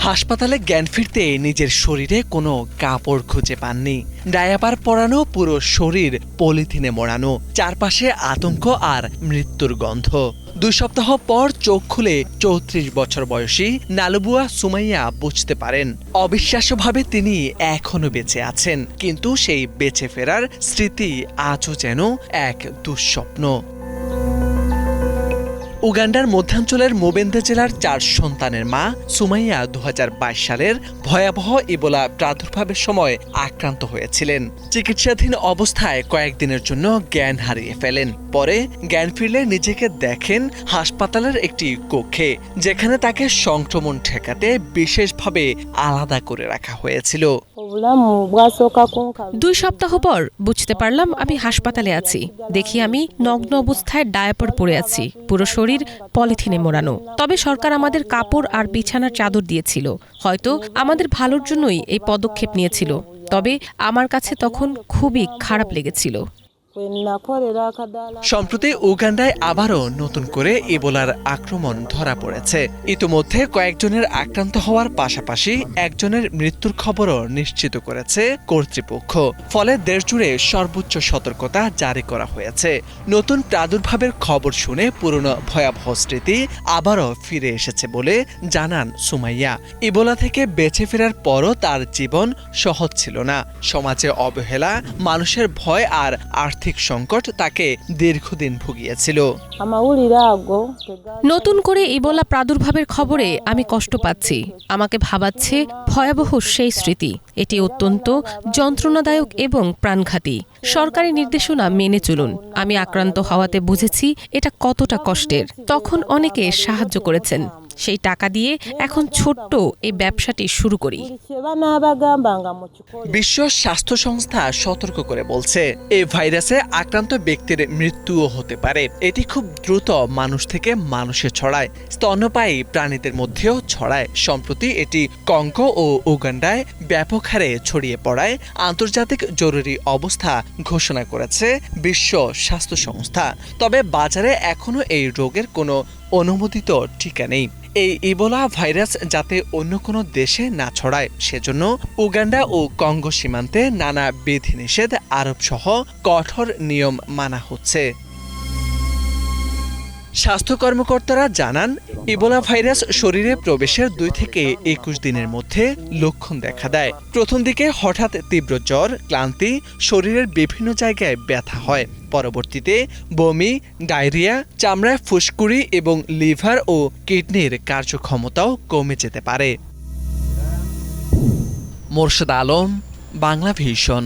হাসপাতালে জ্ঞান ফিরতে নিজের শরীরে কোনো কাপড় খুঁজে পাননি। ডায়াপার পরানো, পুরো শরীর পলিথিনে মোড়ানো, চারপাশে আতঙ্ক আর মৃত্যুর গন্ধ। 2 সপ্তাহ পর চোখ খুলে 34 বছর বয়সী নালুবুয়া সুমাইয়া বুঝতে পারেন অবিশ্বাস্যভাবে তিনি এখনো বেঁচে আছেন, কিন্তু সেই বেঁচে ফেরার স্মৃতি আজও যেন এক দুঃস্বপ্ন। উগান্ডার মধ্যাঞ্চলের মোবেন্দে জেলার 4 সন্তানের মা সুমাইয়া 2022 সালের ভয়াবহ ইবোলা প্রাদুর্ভাবের সময় আক্রান্ত হয়েছিলেন। চিকিৎসাধীন অবস্থায় কয়েকদিনের জন্য জ্ঞান হারিয়ে ফেলেন। পরে জ্ঞান ফিরলে নিজেকে দেখেন হাসপাতালের একটি কক্ষে, যেখানে তাকে সংক্রমণ ঠেকাতে বিশেষভাবে আলাদা করে রাখা হয়েছিল। 2 সপ্তাহ পর বুঝতে পারলাম আমি হাসপাতালে আছি। দেখি আমি নগ্ন অবস্থায় ডায়াপার পরে আছি, পুরো শরীর পলিথিনে মোড়ানো। তবে সরকার আমাদের কাপড় আর বিছানার চাদর দিয়েছিল। হয়তো আমাদের ভালোর জন্যই এই পদক্ষেপ নিয়েছিল। তবে আমার কাছে তখন খুবই খারাপ লেগেছিল। সম্প্রতি উগান্ডায় আবারও নতুন করে ইবোলার আক্রমণ ধরা পড়েছে। ইতিমধ্যে কয়েকজনের আক্রান্ত হওয়ার পাশাপাশি একজনের মৃত্যুর খবরও নিশ্চিত করেছে কর্তৃপক্ষ। ফলে দেশ জুড়ে সর্বোচ্চ সতর্কতা জারি করা হয়েছে। নতুন প্রাদুর্ভাবের খবর শুনে পুরনো ভয়াবহ স্মৃতি আবারও ফিরে এসেছে বলে জানান সুমাইয়া। ইবোলা থেকে বেঁচে ফেরার পরও তার জীবন সহজ ছিল না। সমাজে অবহেলা, মানুষের ভয় আর আর্থিক সংকট তাকে দীর্ঘদিন ভুগিয়েছিল। নতুন করে ইবোলা প্রাদুর্ভাবের খবরে আমি কষ্ট পাচ্ছি। আমাকে ভাবাচ্ছে ভয়াবহ সেই স্মৃতি। এটি অত্যন্ত যন্ত্রণাদায়ক এবং প্রাণঘাতী। সরকারি নির্দেশনা মেনে চলুন। আমি আক্রান্ত হওয়াতে বুঝেছি এটা কতটা কষ্টের। তখন অনেকে সাহায্য করেছেন। সেই টাকা দিয়ে এখন ছোট্ট এই ব্যবসাটি শুরু করি। বিশ্ব স্বাস্থ্য সংস্থা সতর্ক করে বলছে, এই ভাইরাসে আক্রান্ত ব্যক্তির মৃত্যুও হতে পারে। এটি খুব দ্রুত মানুষ থেকে মানুষে ছড়ায়, স্তন্যপায়ী প্রাণীদের মধ্যেও ছড়ায়। সম্প্রতি এটি কঙ্গো ও উগান্ডায় ব্যাপক হারে ছড়িয়ে পড়ায় আন্তর্জাতিক জরুরি অবস্থা ঘোষণা করেছে বিশ্ব স্বাস্থ্য সংস্থা। তবে বাজারে এখনো এই রোগের কোনো অনুমোদিত টিকা নেই। এই ইবোলা ভাইরাস যাতে অন্য কোনো দেশে না ছড়ায়, সেজন্য উগান্ডা ও কঙ্গো সীমান্তে নানা বিধিনিষেধ আরোপ সহ কঠোর নিয়ম মানা হচ্ছে। স্বাস্থ্য কর্মকর্তারা জানান, ইবোলা ভাইরাস শরীরে প্রবেশের 2 থেকে 21 দিনের মধ্যে লক্ষণ দেখা দেয়। প্রথম দিকে হঠাৎ তীব্র জ্বর, ক্লান্তি, শরীরের বিভিন্ন জায়গায় ব্যথা হয়। পরবর্তীতে বমি, ডায়রিয়া, চামড়ায় ফুসকুড়ি এবং লিভার ও কিডনির কার্যক্ষমতাও কমে যেতে পারে। মোরশেদ আলম, বাংলা ভিশন।